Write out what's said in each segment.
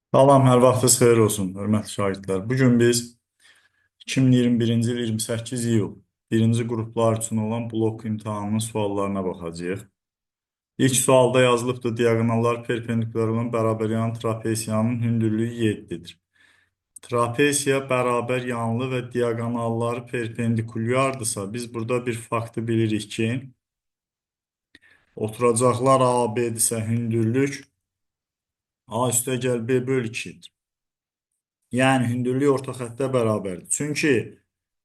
Salam, hər vaxtınız xeyir olsun, hörmətli şagirdlər. Bugün biz 2021-ci il 28 iyul birinci qruplar üçün olan blok imtahanının suallarına baxacağıq. İlk sualda yazılıbdır, diagonallar perpendikulyar olan bərabər yanlı trapesiyanın hündürlüyü 7-dir. Trapesiya bərabər yanlı və diagonalları perpendikulyardırsa, biz burada bir faktı bilirik ki, oturacaqlar AB-dirsə hündürlük A üstəgəl B bölü 2-dir. Yəni hündürlük orta xəttə bərabərdir. Çünki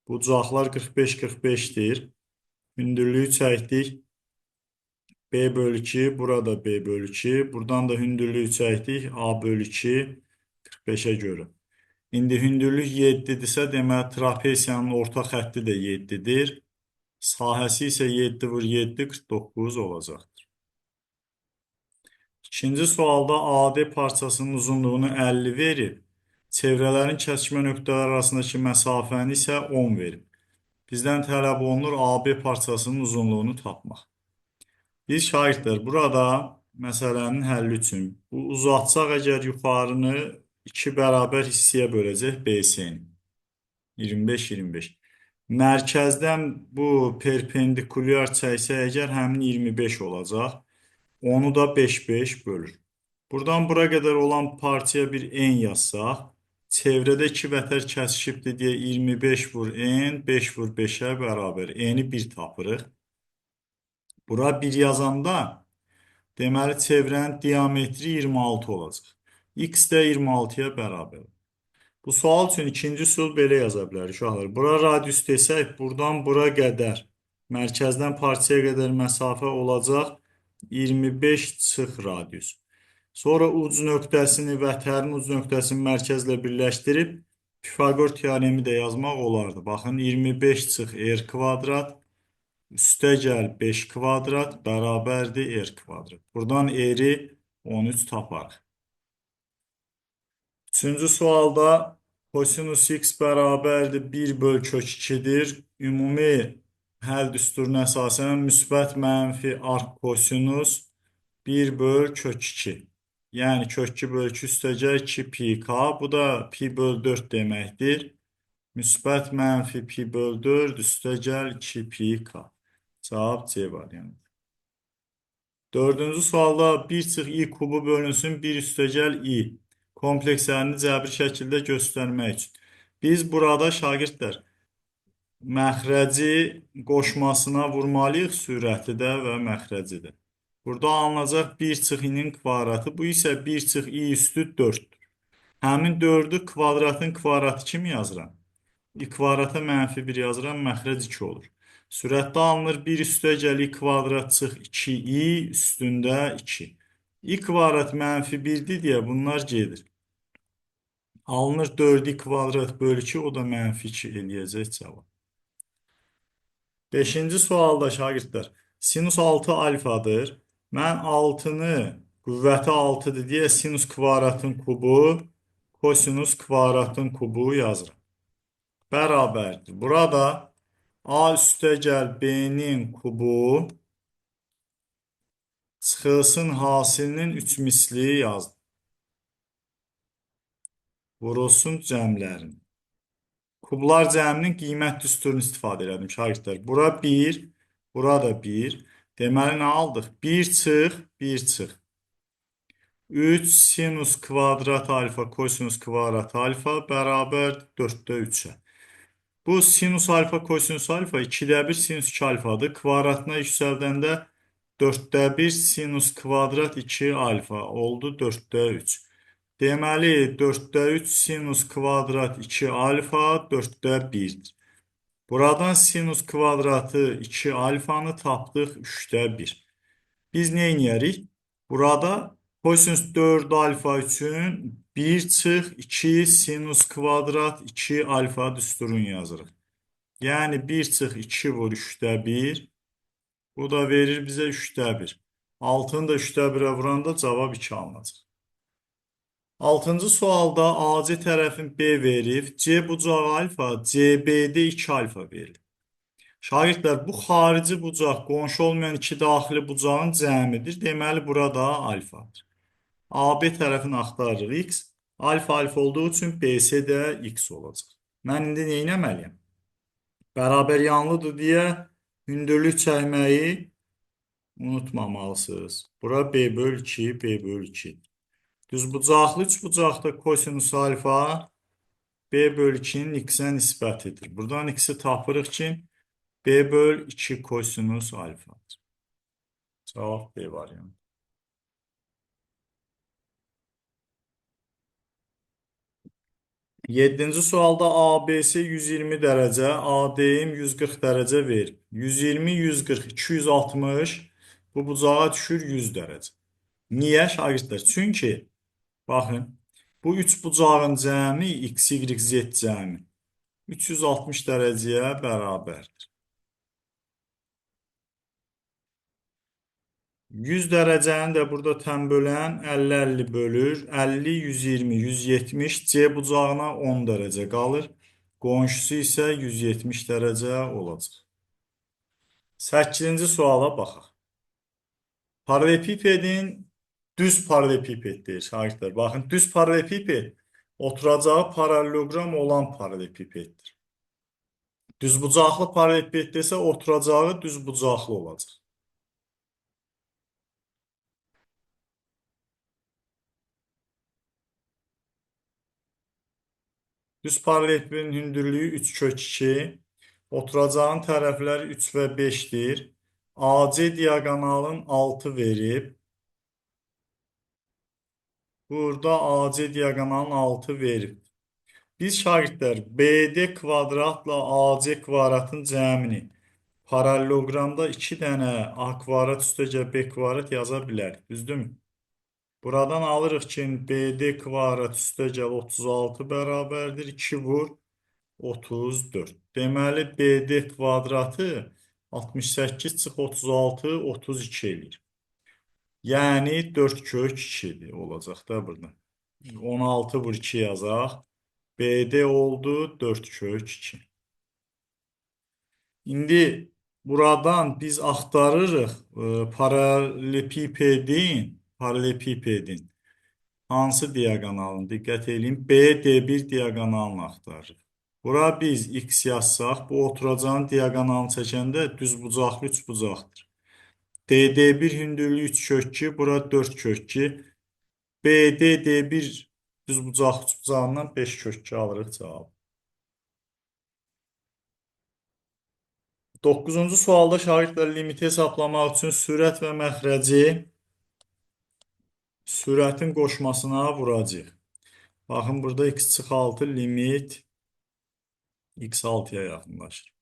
bucaqlar 45-45-dir. Hündürlüyü çəkdik. B bölü 2, burada B bölü 2. Buradan da hündürlüyü çəkdik. A bölü 2, 45-ə görə. İndi hündürlük 7-dirsə, deməli trapesiyanın orta xətti də 7-dir. Sahəsi isə 7 vur 7, 49 olacaqdır. İkinci sualda AD parçasının uzunluğunu 50 verib. Çevrələrin kəsişmə nöqtələri arasındakı məsafəni isə 10 verib. Bizdən tələb olunur AB parçasının uzunluğunu tapmaq. Biz şagirdlər burada məsələnin həlli üçün bu uzatacaq əgər yuxarını 2 bərabər hissəyə böləcək BC-ni. 25-25. Mərkəzdən bu perpendikulyar çəksə əgər həmin 25 olacaq. Onu da 5-5 bölür. Buradan bura qədər olan parçaya bir n yazsaq, çevrədə 2 vətər kəsişibdir deyə 25 vur n, 5 vur 5-ə bərabər. N-i 1 tapırıq. Bura 1 yazanda, deməli çevrənin diametri 26 olacaq. X də 26-ya bərabər. Bu sual üçün ikinci üsul belə yaza bilərik uşaqlar. Bura radius desək, buradan bura qədər, mərkəzdən parçaya qədər məsafə olacaq 25 çıx radius. Sonra uc nöqtəsini vətərin uc nöqtəsini mərkəzlə birləşdirib Pifagor teoremi də yazmaq olardı. Baxın 25 çıx r kvadrat üstə gəl 5 kvadrat bərabərdir r kvadrat. Buradan r-i 13 taparıq. Üçüncü sualda kosinus x bərabərdir 1 böl kök 2-dir. Ümumi həll düsturuna əsasən müsbət mənfi arq kosinus 1 böl kök 2. Yəni kök 2 böl 2 üstəgəl 2 pi k. Bu da pi böl 4 deməkdir. Müsbət mənfi pi böl 4 üstəgəl 2 pi k. Cavab C variantı. Dördüncü sualda 1 çıx i kubu bölünsün 1 üstəgəl i komplekslərini cəbri şəkildə göstərmək üçün. Biz burada şagirdlər məxrəci qoşmasına vurmalıyıq sürəti də və məxrəci də. Burada alınacaq 1 çıx i-nin kvadratı. Bu isə 1 çıx i üstü 4-dür. Həmin 4-ü kvadratın kvadratı kimi yazıram. I kvadrata mənfi 1 yazıram, məxrəc 2 olur. Sürətdə alınır 1 üstəgəl i kvadrat çıx 2i üstündə 2. I kvadrat mənfi 1-dir deyə bunlar gedir. Alınır 4i kvadrat bölü 2, o da mənfi 2 eləyəcək cavab. Beşinci sualda şagirdlər, sinus 6 alfadır. Mən 6-nı qüvvəti 6-dır deyə sinus kvadratın kubu, kosinus kvadratın kubu yazıram. Bərabərdir. Burada A üstəgəl B-nin kubu çıxılsın hasilinin 3 misli yazdım. Vurulsun cəmlərini. Kublar cəminin qiymət düsturunu istifadə elədim şagirdlər. Bura 1, bura da 1. Deməli nə aldıq? 1 çıx, 1 çıx. 3 sinus kvadrat alfa kosinus kvadrat alfa bərabər 4-də 3-ə. Bu sinus alfa kosinus alfa 2-də 1 sinus 2 alfadır. Kvadratına yüksəldəndə 4-də 1 sinus kvadrat 2 alfa oldu 4-də 3. Deməli 4-də 3 sinus kvadrat 2 alfa 4-də 1-dir. Buradan sinus kvadratı 2 alfanı tapdıq 3-də 1. Biz nə edirik? Burada kosinus 4 alfa üçün 1 çıx 2 sinus kvadrat 2 alfa düsturunu yazırıq. Yəni 1 çıx 2 vur 3-də 1. Bu da verir bizə 3-də 1. 6-nı da 3-də 1-ə vuranda cavab 2 alınacaq. 6-cı sualda AC tərəfin B verib, C bucağı alfa, CB'də 2 alfa verilir. Şagirdlər, bu xarici bucaq qonşu olmayan iki daxili bucağın cəmidir. Deməli, burada alfadır. AB tərəfini axtarırıq. X Alfa alfa olduğu üçün BS də x olacaq. Mən indi nə etməliyəm? Bərabər yanlıdır deyə hündürlük çəkməyi unutmamalısınız. Bura b böl 2, b böl 2. Düzbucaqlı üçbucaqda kosinus alfa b böl 2-nin x-ə nisbətidir. Buradan x-i tapırıq ki, b böl 2 kosinus alfadır. Cavab B variantı. 7-ci sualda ABC 120 dərəcə, ADM 140 dərəcə verir. 120, 140, 260 bu bucağa düşür 100 dərəcə. Niyə şagirdlər? Çünki baxın, bu üç bucağın cəmi x, y, z cəmi 360 dərəcəyə bərabərdir. 100 dərəcəni də burada tənbölən 50-50 bölür. 50, 120, 170 C bucağına 10 dərəcə qalır. Qonşusu isə 170 dərəcə olacaq. 8-ci suala baxaq. Paralelipipedin düz paralelipiped deyir şagirdlər. Baxın, düz paralelipiped oturacağı paraleloqram olan paralelipipeddir. Düzbucaqlı paralelipeddə isə oturacağı düzbucaqlı olacaq. Düz paralelipipedin hündürlüyü 3 kök 2. Oturacağın tərəfləri 3 və 5-dir. AC diaqonalın 6 verib. Burada AC diaqonalın 6 verib. Biz şagirdlər BD kvadratla AC kvadratın cəmini paraleloqramda 2 dənə A kvadrat üstəgəl B kvadrat yaza bilərik. Düzdürmü? Buradan alırıq ki, BD kvadrat üstəgəl 36 bərabərdir. 2 vur 34. Deməli, BD kvadratı 68 çıx 36, 32 eləyir. Yəni 4 kök 2-dir olacaq da burada. 16 vur 2 yazaq. BD oldu 4 kök 2. İndi buradan biz axtarırıq paralelepipedin hansı diaqonalını diqqət edin. BD1 diaqonalını axtarırıq. Bura biz x yazsaq, bu oturacağın diaqonalını çəkəndə düzbucaqlı üçbucaqdır. DD1 hündürlüyü 3 kök 2, bura 4 kök 2. BDD1 düzbucaqlı üçbucağından 5 kök 2 alırıq cavab. 9-cu sualda şagirdlər limiti hesablamaq üçün sürət və məxrəci sürətin qoşmasına vuracaq. Baxın, burada x çıx 6 limit x 6-ya yaxınlaşır.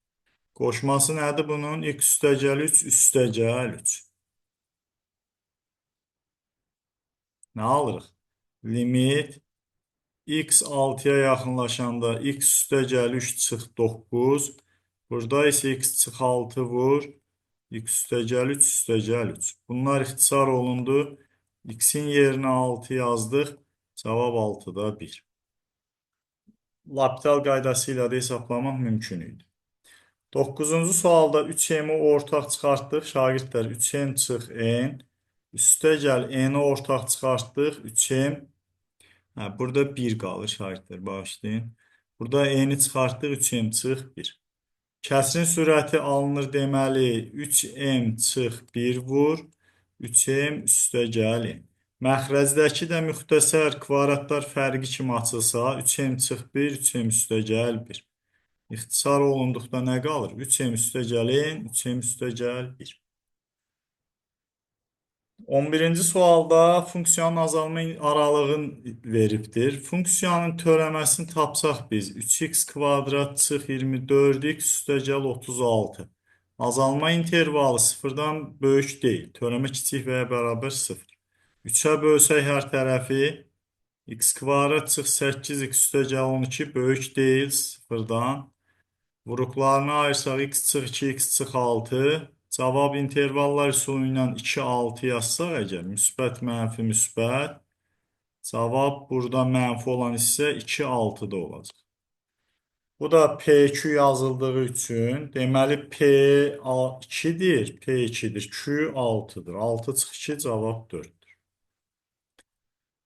Qoşması nədir bunun? X üstəgəl 3 üstəgəl 3. Nə alırıq? Limit x 6-ya yaxınlaşanda x üstəgəl 3 çıx 9. Burada isə x çıx 6 vur. X üstəgəl 3 üstəgəl 3. Bunlar ixtisar olundu. X'in yerinə 6 yazdıq. Cavab 6-da 1. L'Hopital qaydası ilə də hesablamaq mümkün idi. 9-cu sualda 3m-i ortaq çıxartdıq. Şagirdlər 3m çıx n. Üstəgəl n-i ortaq çıxartdıq. 3m. Burada 1 qalır şagirdlər. Bağışlayın. Burada n-i çıxartdıq. 3m çıx 1. Kəsrin sürəti alınır deməli 3m çıx 1 vur. 3m üstəgəl n. Məxrəcdəki də müxtəsər kvadratlar fərqi kimi açılsa 3m çıx 1, 3m üstəgəl 1. İxtisar olunduqda nə qalır? 3m üstəgəl n, 3m üstəgəl 1. 11-ci sualda funksiyanın azalma aralığını veribdir. Funksiyanın törəməsini tapsaq biz 3x kvadrat çıx 24x üstəgəl 36. Azalma intervalı 0-dan böyük deyil. Törəmə kiçik və ya bərabər 0. 3-ə bölsək hər tərəfi x kvadrat çıx 8x üstəgəl 12 böyük deyil 0-dan. Vuruqlarını ayırsaq x çıx 2, x çıx 6. Cavab intervallar üsulu ilə 2, 6 yazsaq əgər, müsbət, mənfi, müsbət. Cavab burada mənfi olan isə 2, 6-da olacaq. Bu da P2 yazıldığı üçün, deməli P2-dir, P2-dir, Q 6-dır. 6 çıx 2, cavab 4-dür.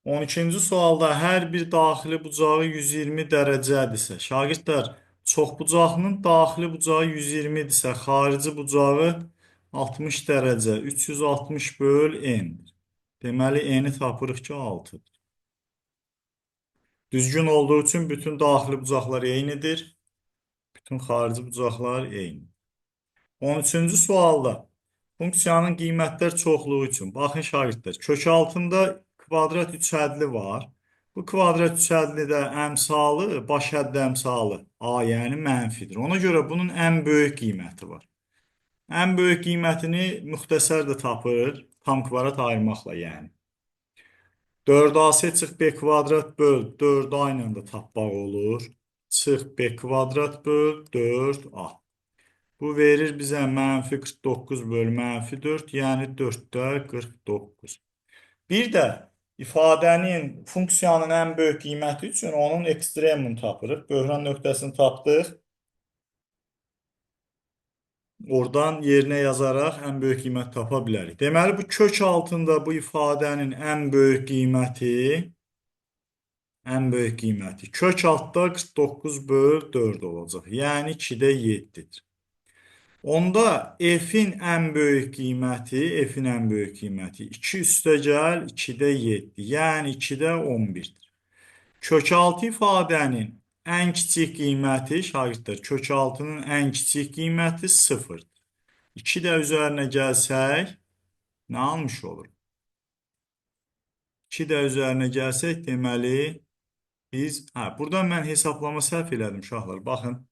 12-ci sualda hər bir daxili bucağı 120 dərəcədirsə, şagirdlər çoxbucaqlının daxili bucağı 120-dirsə, xarici bucağı 60 dərəcə, 360 böl n-dir. Deməli, n-i tapırıq ki, 6-dır. Düzgün olduğu üçün bütün daxili bucaqlar eynidir. Bütün xarici bucaqlar eyni. 13-cü sualda funksiyanın qiymətlər çoxluğu üçün. Baxın şagirdlər, kök altında kvadrat üçhədli var. Bu kvadrat üçhədlidə əmsalı, baş həddə əmsalı A, yəni mənfidir. Ona görə bunun ən böyük qiyməti var. Ən böyük qiymətini müxtəsər də tapır, tam kvadrat ayırmaqla yəni. 4AC çıx B kvadrat böl 4A ilə də tapmaq olur. Çıx B kvadrat böl 4A. Bu verir bizə mənfi 49 böl mənfi 4, yəni 4-də 49. Bir də ifadənin, funksiyanın ən böyük qiyməti üçün onun ekstremunu tapırıq. Böhran nöqtəsini tapdıq. Oradan yerinə yazaraq ən böyük qiymət tapa bilərik. Deməli, bu kök altında bu ifadənin ən böyük qiyməti kök altda 49 böl 4 olacaq. Yəni 2-də 7-dir. Onda f-in ən böyük qiyməti 2 üstəgəl 2-də 7, yəni 2-də 11-dir. Kökaltı ifadənin ən kiçik qiyməti, şagirdlər, kökaltının ən kiçik qiyməti 0-dır. 2 də üzərinə gəlsək, nə almış olur? 2 də üzərinə gəlsək, deməli, biz, burada mən hesablama səhv elədim, uşaqlar, baxın.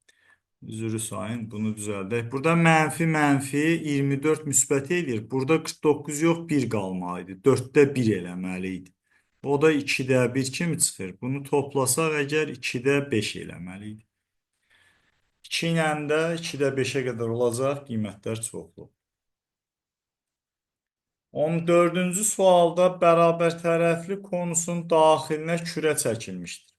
Üzrü sayın, bunu düzəldək. Burada mənfi 24 müsbət edir. Burada 49 yox, 1 qalmalıydı. 4-də 1 eləməli idi. O da 2-də 1 kimi çıxır. Bunu toplasaq əgər 2-də 5 eləməli idi. 2 ilə də 2-də 5-ə qədər olacaq qiymətlər çoxluq. 14-cü sualda bərabər tərəfli konusun daxilinə kürə çəkilmişdir.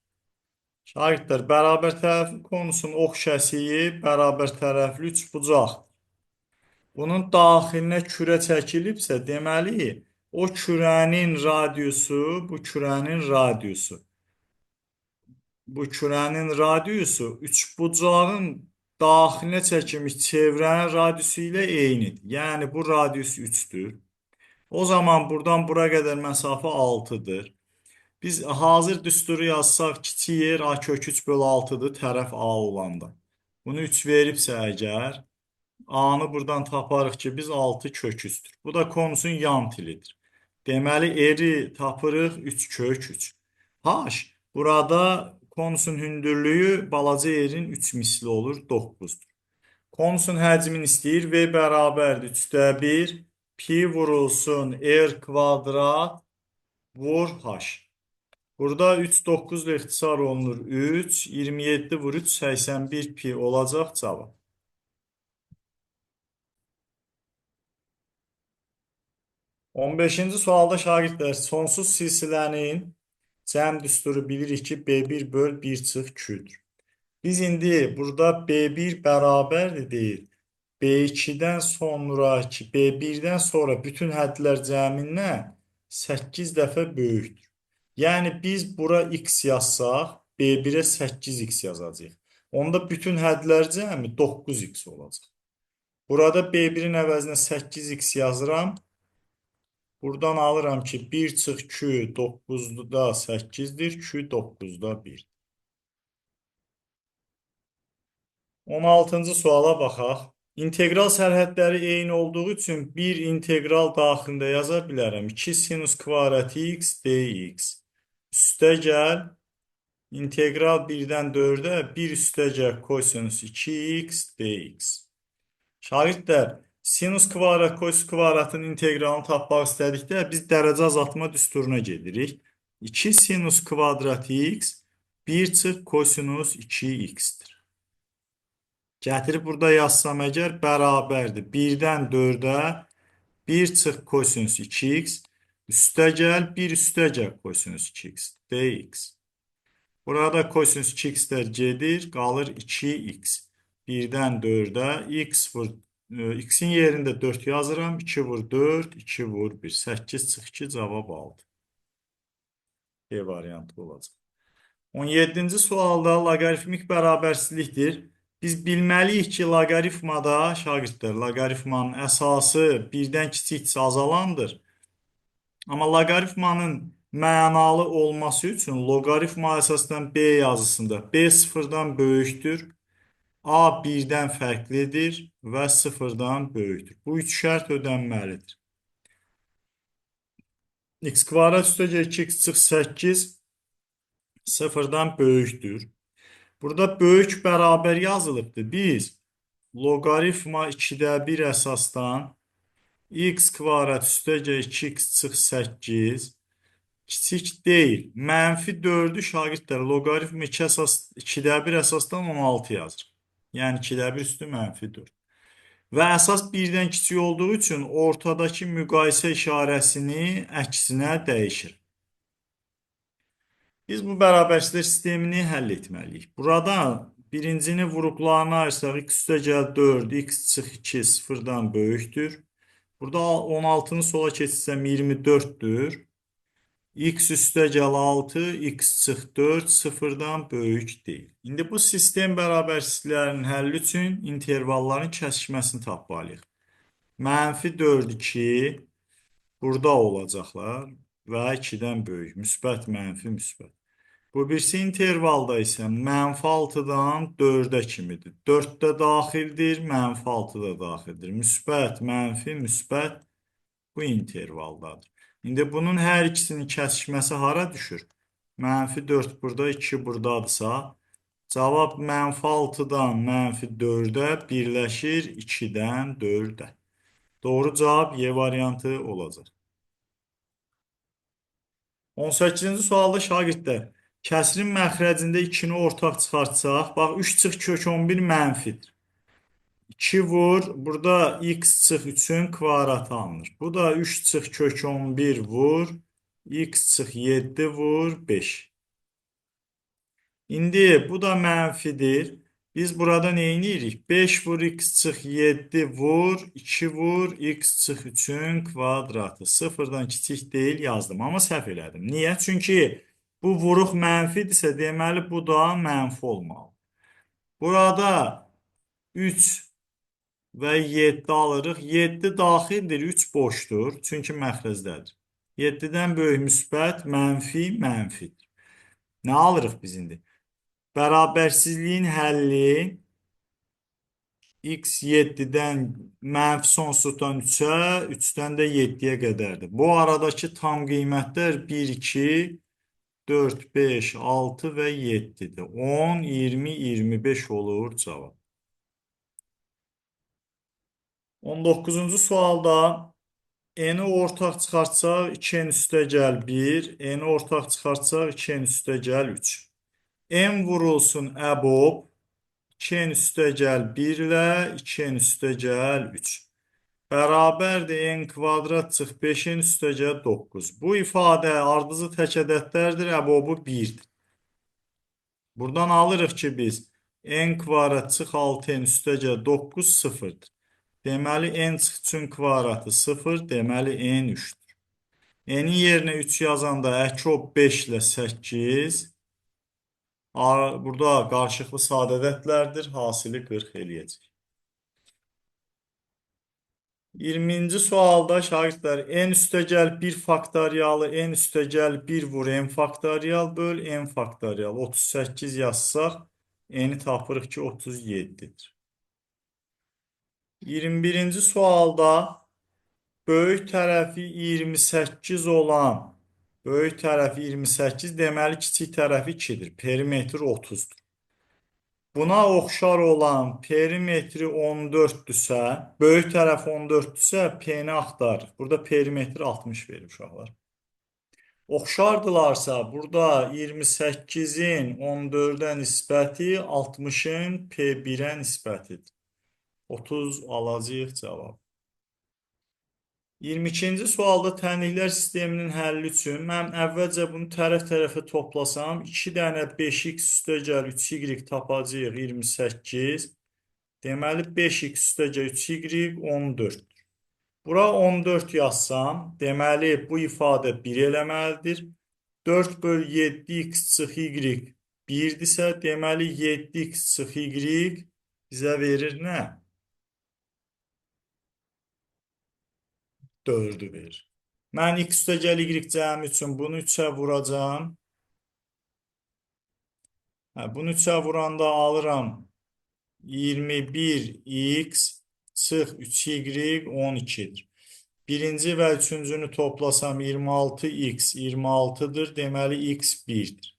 Şagirdlər, bərabər tərəfli konusun ox kəsiyi bərabər tərəfli üçbucaq. Bunun daxilinə kürə çəkilibsə, deməli, o kürənin radiusu, bu kürənin radiusu üçbucağın daxilinə çəkilmiş çevrənin radiusu ilə eynidir. Yəni, bu radius 3-dür. O zaman buradan bura qədər məsafə 6-dır. Biz hazır düsturu yazsaq, kiçik yer A kök 3 böl 6-dır, tərəf A olanda. Bunu 3 veribsə əgər, A-nı buradan taparıq ki, biz 6 kök 3-dür. Bu da konusun yan tilidir. Deməli, eri tapırıq 3 kök 3. H, burada konusun hündürlüyü balaca erin 3 misli olur, 9-dur. Konusun həcmini istəyir, V bərabərdir 3-də 1, pi vurulsun R kvadrat vur H. Burada 3, 9 ilə ixtisar olunur 3, 27 vur 3, 81 pi olacaq cavab. 15-ci sualda şagirdlər sonsuz silsilənin cəm düsturu bilirik ki, B1 böl 1 çıx Q-dür. Biz indi burada B1 bərabərdir deyil. B2-dən sonraki, B1-dən sonra bütün hədlər cəmindən 8 dəfə böyükdür. Yəni, biz bura x yazsaq, B1-ə 8x yazacaq. Onda bütün hədlər cəmi 9x olacaq. Burada B1-in əvəzinə 8x yazıram. Buradan alıram ki, 1 çıx Q 9-da 8-dir, Q 9-da 1. 16-cı suala baxaq. İntegral sərhədləri eyni olduğu üçün bir integral daxilində yaza bilərəm. 2 sinus kvadrat x dx. Üstəgəl, integral 1-dən 4-ə 1 üstəgəl kosinus 2x dx. Şagirdlər, sinus kvadrat, kosinus kvadratın integralını tapmaq istədikdə biz dərəcə azaltma düsturuna gedirik. 2 sinus kvadrat x 1 çıx kosinus 2x-dir. Gətirib burada yazsam əgər bərabərdir. 1-dən 4-ə 1 çıx kosinus 2x üstəgəl 1 üstəgəl kosinus 2x dx. Burada kosinus 2x'lər gedir, qalır 2x. 1-dən 4-ə x-in yerində 4 yazıram. 2 vur 4, 2 vur 1. 8 çıx 2 cavab aldı. B variantı olacaq. 17-ci sualda loqaritmik bərabərsizlikdir. Biz bilməliyik ki, loqaritmada şagirdlər, loqaritmanın əsası birdən kiçikdirsə azalandır. Amma loqaritmanın mənalı olması üçün loqaritma əsasdan B yazısında B sıfırdan böyükdür, A birdən fərqlidir və sıfırdan böyükdür. Bu üç şərt ödənməlidir. X kvadrat üstə 2x çıx 8 sıfırdan böyükdür. Burada böyük bərabər yazılıbdır. Biz loqaritma 2-də 1 əsasdan x kvadrat üstə 2x çıx 8 kiçik deyil. Mənfi 4'ü şagirdlər loqaritma 2-də 1 əsasdan 16 yazır. Yəni 2-də 1 üstü mənfi 4. Və əsas 1-dən kiçik olduğu üçün ortadakı müqayisə işarəsini əksinə dəyişir. Biz bu bərabərsizlik sistemini həll etməliyik. Burada birincini vuruqlarına ayırsaq x üstə 4, x çıx 2 sıfırdan böyükdür. Burada 16'nı sola keçirsəm 24'dür. X üstə 6, x çıx 4 sıfırdan böyük deyil. İndi bu sistem bərabərsizliklərinin həlli üçün intervalların kəsişməsini tapmalıyıq. Mənfi 4, 2 burada olacaqlar və 2-dən böyük. Müsbət, mənfi, müsbət. Bu birisi intervalda isə mənfi 6-dan 4-ə kimidir. 4 də daxildir, mənfi 6 da daxildir. Müsbət, mənfi, müsbət bu intervaldadır. İndi bunun hər ikisinin kəsişməsi hara düşür? Mənfi 4 burada, 2 buradadırsa, cavab mənfi 6-dan mənfi 4-ə birləşir 2-dən 4-ə. Doğru cavab Y variantı olacaq. 18-ci sualda şagirdlər kəsrin məxrəcində 2-ni ortaq çıxartsaq, bax 3 çıx kök 11 mənfidir. 2 vur, burada x çıx 3'ün kvadratı alınır. Bu da 3 çıx kök 11 vur, x çıx 7 vur, 5. İndi bu da mənfidir. Biz burada nə edirik? 5 vur x çıx 7 vur, 2 vur x çıx 3'ün kvadratı. Sıfırdan kiçik deyil yazdım, amma səhv elədim. Niyə? Çünki bu vuruq mənfidirsə, deməli bu da mənfi olmalı. Burada 3 və 7 alırıq. 7 daxildir, 3 boşdur. Çünki məxrəzdədir. 7-dən böyük müsbət, mənfi, mənfidir. Nə alırıq biz indi? Bərabərsizliyin həlli x 7-dən mənfi sonsuzdan 3'ə, 3'dən də 7-yə qədərdir. Bu aradakı tam qiymətlər 1, 2, 4, 5, 6 və 7'dir. 10, 20, 25 olur cavab. 19-cu sualda n-i ortaq çıxartsaq 2n üstə gəl 1, n-i ortaq çıxartsaq 2n üstə gəl 3. n vurulsun əbob 2n üstə gəl 1 ilə 2n üstə gəl 3. Bərabərdir n kvadrat çıx 5n üstə gəl 9. Bu ifadə ardıcı tək ədədlərdir, əbobu 1'dir. Buradan alırıq ki biz n kvadrat çıx 6n üstə gəl 9 sıfırdır. Deməli n çıx 3'ün kvadratı 0, deməli n 3'dür. N'in yerinə 3 yazanda əkob 5 ilə 8. Burada qarşılıqlı sadədətlərdir, hasili 40 eləyəcək. 20-ci sualda şagirdlər n üstə gəl 1 faktoriyalı n üstə gəl 1 vur n faktoriyal böl n faktoriyal 38 yazsaq n'i tapırıq ki 37'dir. 21-ci sualda böyük tərəfi 28 olan böyük tərəfi 28 deməli kiçik tərəfi 2'dir. Perimetr 30'dur. Buna oxşar olan perimetri 14'dürsə, böyük tərəf 14'dürsə, P-ni axtarırıq. Burada perimetri 60 verir uşaqlar. Oxşardılarsa, burada 28'in 14'ə nisbəti 60'ın P1'ə nisbətidir. 30 alacağıq cavab. 22-ci sualda tənliklər sisteminin həlli üçün mən əvvəlcə bunu tərəf-tərəfə toplasam 2 dənə 5x üstə gəl 3y tapacağıq 28. Deməli 5x üstə gəl 3y 14'dür. Bura 14 yazsam, deməli bu ifadə 1 eləməlidir. 4 bölü 7x çıx y 1'dirsə, deməli 7x çıx y bizə verir nə? 4'ü verir. Mən x üstəgəl y cəmi üçün bunu 3'ə vuracam. Bunu 3'ə vuranda alıram 21x çıx 3y 12'dir. Birinci və üçüncünü toplasam 26x 26'dır. Deməli x 1'dir.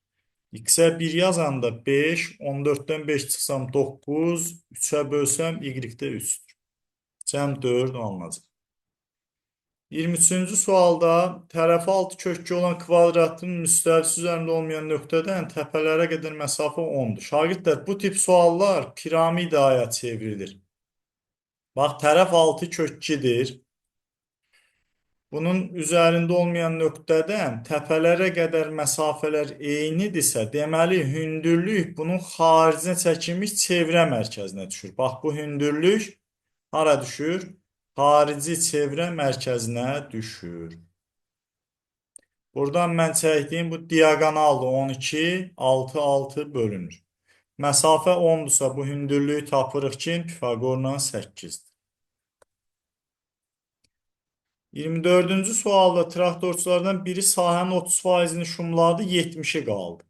X'ə 1 yazanda 5, 14'dən 5 çıxsam 9, 3'ə bölsəm y-də 3'dür. Cəm 4 alınacaq. 23-cü sualda tərəfi 6 kökü olan kvadratın müstəvisi üzərində olmayan nöqtədən təpələrə qədər məsafə 10'dur. Şagirdlər, bu tip suallar piramidaya çevrilir. Bax, tərəf 6 kök 2'dir. Bunun üzərində olmayan nöqtədən təpələrə qədər məsafələr eynidirsə, deməli hündürlük bunun xaricinə çəkilmiş çevrə mərkəzinə düşür. Bax, bu hündürlük hara düşür? Xarici çevrə mərkəzinə düşür. Buradan mən çəkdiyim bu diagonaldır 12, 6, 6 bölünür. Məsafə 10'dursa bu hündürlüyü tapırıq ki, Pifaqorla 8'dir. 24-cü sualda traktorçulardan biri sahənin 30%'ni şumladı, 70'i qaldı.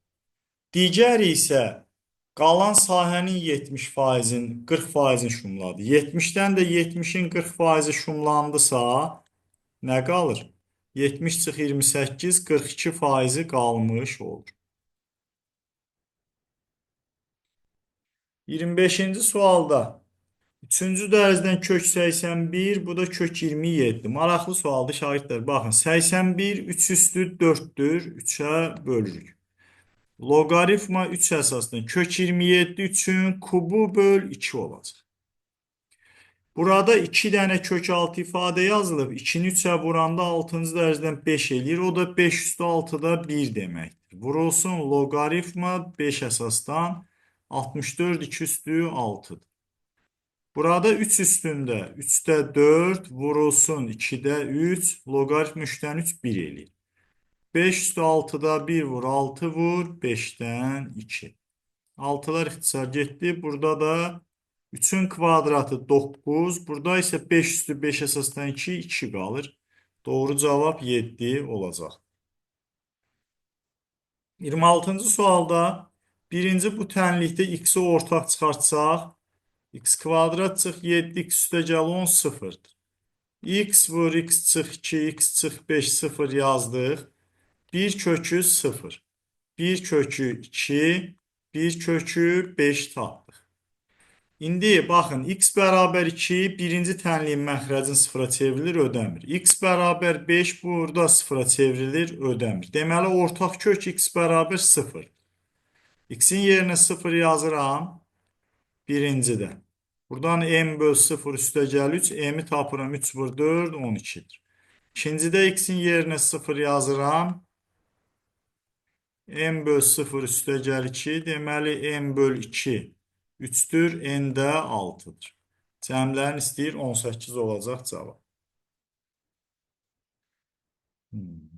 Digəri isə qalan sahənin 70%'in 40%'ni şumladı. 70'dən də 70'in 40%'i şumlandısa nə qalır? 70 çıx 28, 42%'i qalmış olur. 25-ci sualda 3-cü dərzdən kök 81, bu da kök 27. Maraqlı sualdır şagirdlər. Baxın, 81 3 üstü 4'dür. 3'ə bölürük. Loqaritma 3 əsasında kök 27 üçün kubu böl 2 olacaq. Burada 2 dənə kök 6 ifadə yazılıb. 2'ni 3'ə vuranda 6-cı dərəcədən 5 eləyir. O da 5 üstü 6'da 1 deməkdir. Vurulsun loqaritma 5 əsasdan 64 2 üstü 6'dır. Burada 3 üstündə 3'də 4 vurulsun 2'də 3 loqaritm 3'dən 3 1 eləyir. 5 üstü 6'da 1 vur 6 vur 5'dən 2. 6'lar ixtisar getdi. Burada da 3'ün kvadratı 9. Burada isə 5 üstü 5 əsasdan 2 2 qalır. Doğru cavab 7 olacaq. 26-cı sualda birinci bu tənlikdə x-i ortaq çıxartsaq, x kvadrat çıx 7x üstəgəl 10 sıfırdır. X vur x çıx 2, x çıx 5 sıfır yazdıq. 1 kökü 0. 1 kökü 2, 1 kökü 5 tapdıq. İndi baxın, x bərabər 2, birinci tənliyin məxrəcin sıfıra çevrilir, ödəmir. X bərabər 5, burada sıfıra çevrilir, ödəmir. Deməli, ortaq kök x bərabər 0. X'in yerinə 0 yazıram. Birincidə. Buradan m böl 0 üstəgəl 3, m'i tapıram 3 vur 4, 12'dir. İkincidə x'in yerinə 0 yazıram. M böl 0 üstəgəl 2, deməli m böl 2 3'dür, n də 6'dır. Cəmlərini istəyir 18 olacaq cavab.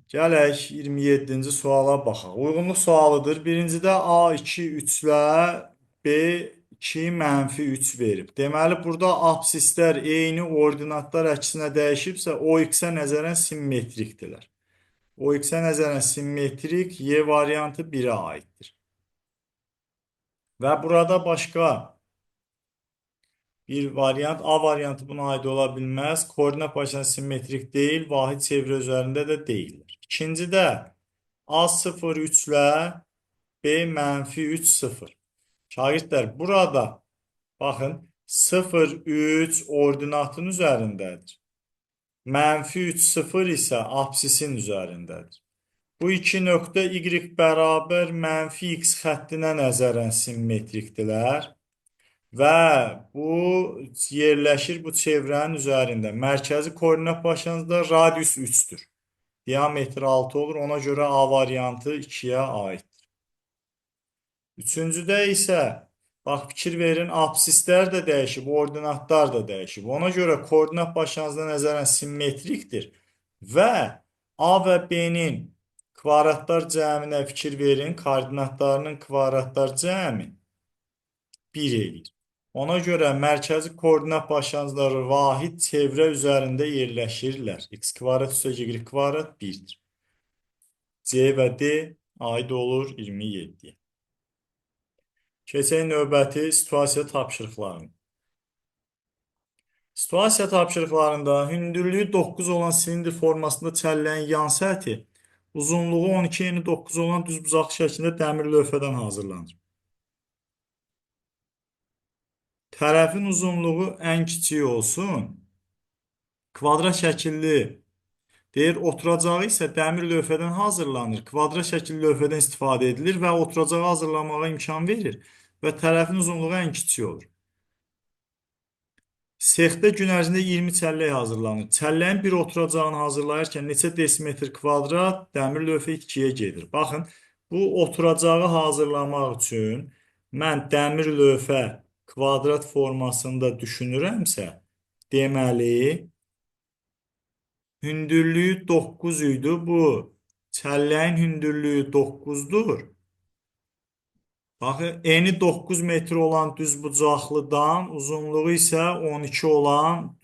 Gələk 27-ci suala baxaq. Uyğunluq sualıdır. Birincidə A2 3 ilə B2 mənfi 3 verib. Deməli, burada absislər eyni ordinatlar əksinə dəyişibsə, OX-ə nəzərən simmetrikdirlər. OX-ə nəzərən simmetrik Y variantı 1'ə aiddir. Və burada başqa bir variant, A variantı buna aid ola bilməz. Koordinat başına simmetrik deyil, vahid çevrə üzərində də deyillər. İkincidə A0 3 ilə B mənfi 3 0. Şagirdlər, burada baxın 0 3 ordinatın üzərindədir. Mənfi 3 0 isə absisin üzərindədir. Bu iki nöqtə y bərabər mənfi x xəttinə nəzərən simmetrikdirlər. Və bu yerləşir bu çevrənin üzərində. Mərkəzi koordinat başlanğıcında radius 3'dür. Diametr 6 olur. Ona görə A variantı 2'yə aiddir. Üçüncüdə isə bax, fikir verin, absislər də dəyişib, ordinatlar da dəyişib. Ona görə koordinat başlanğıcında nəzərən simmetrikdir və A və B-nin Kvadratlar cəminə fikir verin. Koordinatlarının kvadratlar cəmi 1 eləyir. Ona görə mərkəzi koordinat başlanğıcları vahid çevrə üzərində yerləşirlər. X kvadrat üstə y kvadrat 1-dir. C və D aid olur 27-yə. Keçək növbəti situasiya tapşırıqlarına. Situasiya tapşırıqlarında hündürlüyü 9 olan silindir formasında çəlləyin yan səthi uzunluğu 12-9 olan düzbucaqlı şəklində dəmir lövhədən hazırlanır. Tərəfin uzunluğu ən kiçik olsun. Kvadrat şəkilli deyir, oturacağı isə dəmir lövhədən hazırlanır. Kvadrat şəkilli lövhədən istifadə edilir və oturacağı hazırlamağa imkan verir və tərəfin uzunluğu ən kiçik olur. Sexdə gün ərzində 20 çəllək hazırlanır. Çəlləyin bir oturacağını hazırlayarkən neçə desimetr kvadrat dəmir lövhə itkiyə gedir. Baxın, bu oturacağı hazırlamaq üçün mən dəmir lövhə kvadrat formasında düşünürəmsə, deməli, hündürlüyü 9 idi. Bu çəlləyin hündürlüyü 9-dur. Baxın, eni 9 metr olan düzbucaqlıdan, uzunluğu isə 12 olan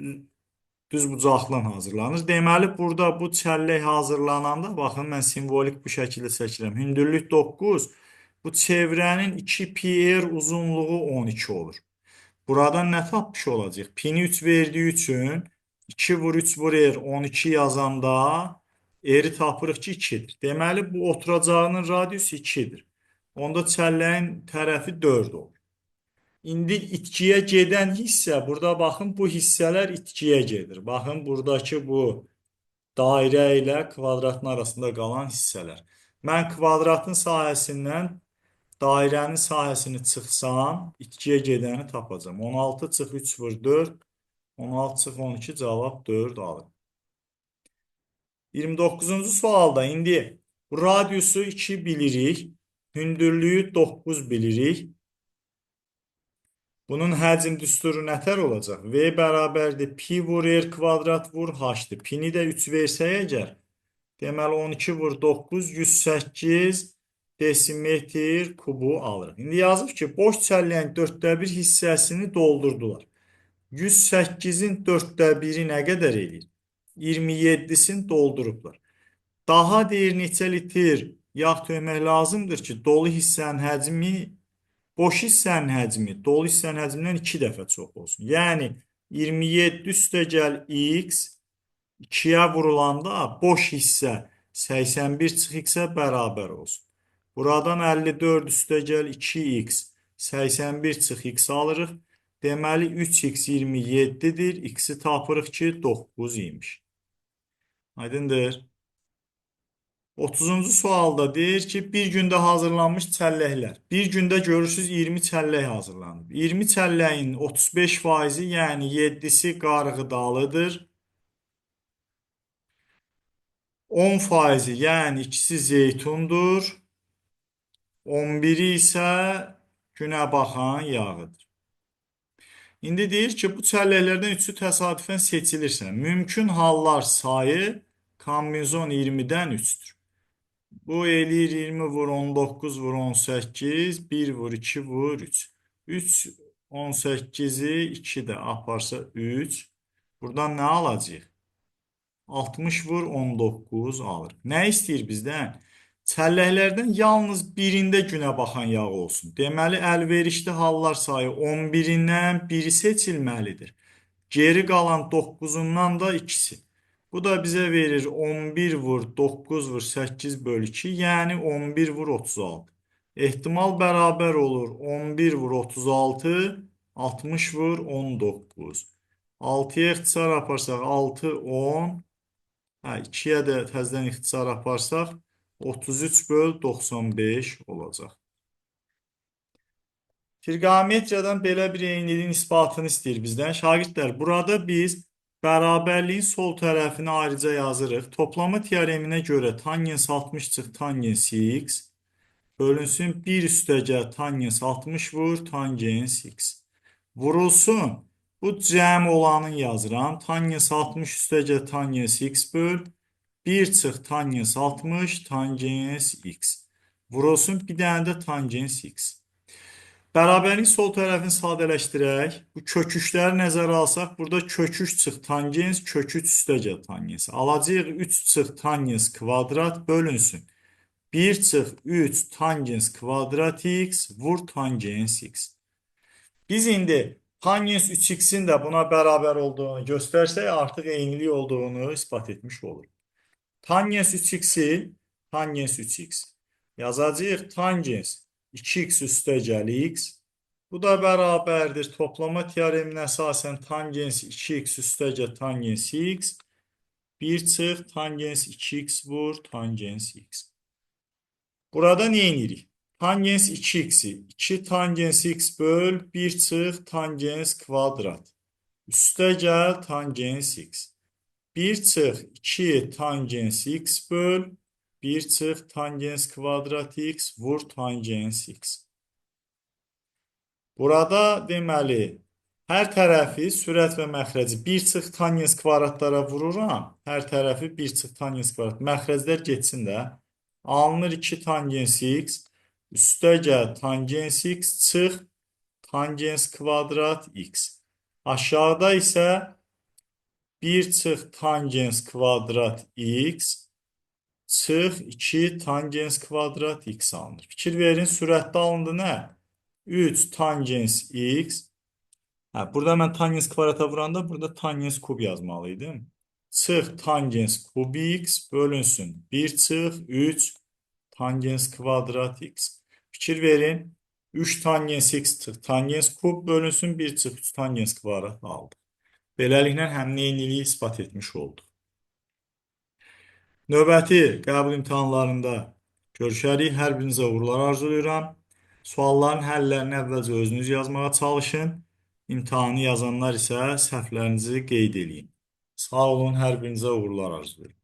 düzbucaqlıdan hazırlanır. Deməli, burada bu çəllək hazırlananda, baxın, mən simvolik bu şəkildə çəkirəm. Hündürlük 9, bu çevrənin 2 pi r uzunluğu 12 olur. Buradan nə tapmış olacaq? Pini 3 verdiyi üçün 2 vur 3 vur r 12 yazanda r-i tapırıq ki 2-dir. Deməli, bu oturacağının radiusu 2-dir. Onda çəlləyin tərəfi 4 olur. İndi itkiyə gedən hissə, burada baxın, bu hissələr itkiyə gedir. Baxın, buradakı bu dairə ilə kvadratın arasında qalan hissələr. Mən kvadratın sahəsindən dairənin sahəsini çıxsam, itkiyə gedəni tapacam. 16 çıx 3 vur 4, 16 çıx 12 cavab 4 alır. 29-cu sualda indi bu radiusu 2 bilirik, hündürlüyü 9 bilirik. Bunun həcm düsturu nətər olacaq? V bərabərdir pi vur r kvadrat vur h-dır. Pini də 3 versək əgər, deməli 12 vur 9, 108 desimetr kubu alırıq. İndi yazıb ki, boş çəlləyin 4/1 hissəsini doldurdular. 108-in 4/1-i nə qədər eləyir? 27-sini doldurublar. Daha deyir neçə litr yağ tökmək lazımdır ki, dolu hissənin həcmi, boş hissənin həcmi, dolu hissənin həcmindən 2 dəfə çox olsun. Yəni, 27 üstə gəl x 2-yə vurulanda boş hissə 81 çıx x-ə bərabər olsun. Buradan 54 üstə gəl 2x 81 çıx x alırıq. Deməli, 3x 27-dir. X-i tapırıq ki, 9 imiş. Aydındır. 30-cu sualda deyir ki, bir gündə hazırlanmış çəlləklər. Bir gündə görürsünüz 20 çəllək hazırlanıb. 20 çəlləyin 35%, yəni 7-si qarğıdalıdır. 10%, yəni ikisi zeytundur. 11-i isə günə baxan yağıdır. İndi deyir ki, bu çəlləklərdən 3-ü təsadüfən seçilirsə, mümkün hallar sayı kombinizon 20-dən 3-dür. Bu eləyir 20 vur 19 vur 18, 1 vur 2 vur 3. 3 18-i 2 də aparsa 3. Buradan nə alacaq? 60 vur 19 alır. Nə istəyir bizdən? Çəlləklərdən yalnız birində günə baxan yağ olsun. Deməli, əlverişli hallar sayı 11-indən biri seçilməlidir. Geri qalan 9-undan da ikisi. Bu da bizə verir 11 vur 9 vur 8 bölü 2, yəni 11 vur 36. Ehtimal bərabər olur 11 vur 36, 60 vur 19. 6-ya ixtisar aparsaq 6, 10. 2-yə də təzədən ixtisar aparsaq 33 böl 95 olacaq. Trigonometriyadan belə bir eyniliyin isbatını istəyir bizdən. Şagirdlər, burada biz bərabərliyin sol tərəfini ayrıca yazırıq. Toplama teoreminə görə tangens 60 çıx tangens x bölünsün 1 üstəgəl tangens 60 vur tangens x. Vurulsun. Bu cəm olanın yazıram. Tangens 60 üstəgəl tangens x böl. 1 çıx tangens 60 tangens x. Vurulsun bir dənə də tangens x. Bərabərlik sol tərəfini sadələşdirək. Bu köküşləri nəzərə alsaq, burada köküş çıx tangens, köküç üstəcə tangens. Alacağıq 3 çıx tangens kvadrat bölünsün. 1 çıx 3 tangens kvadrat x vur tangens x. Biz indi tangens 3x'in də buna bərabər olduğunu göstərsək, artıq eynilik olduğunu ispat etmiş olur. Tangens 3x'i, tangens 3x yazacağıq. Tangens 2x üstəgəl x. Bu da bərabərdir. Toplama teoreminə əsasən tangens 2x üstəgəl tangens x. 1 çıx tangens 2x vur tangens x. Burada nə edirik? Tangens 2x'i 2 tangens x böl 1 çıx tangens kvadrat. Üstəgəl tangens x. 1 çıx 2 tangens x böl 1 çıx tangens kvadrat x vur tangens x. Burada deməli hər tərəfi sürət və məxrəci 1 çıx tangens kvadratlara vururam. Hər tərəfi 1 çıx tangens kvadrat. Məxrəclər getsin də. Alınır 2 tangens x üstəgəl tangens x çıx tangens kvadrat x. Aşağıda isə 1 çıx tangens kvadrat x çıx 2 tangens kvadrat x alınır. Fikir verin, sürətdə alındı nə? 3 tangens x. Burada mən tangens kvadrata vuranda burada tangens kub yazmalıydım. Çıx tangens kub x bölünsün. 1 çıx 3 tangens kvadrat x. Fikir verin. 3 tangens x çıx tangens kub bölünsün. 1 çıx 3 tangens kvadrat aldı. Beləliklə həmin eyniliyi ispat etmiş olduq. Növbəti qəbul imtahanlarında görüşərik. Hər birinizə uğurlar arzulayıram. Sualların həllərini əvvəlcə özünüz yazmağa çalışın. İmtahanı yazanlar isə səhvlərinizi qeyd edin. Sağ olun, hər birinizə uğurlar arzulayıram.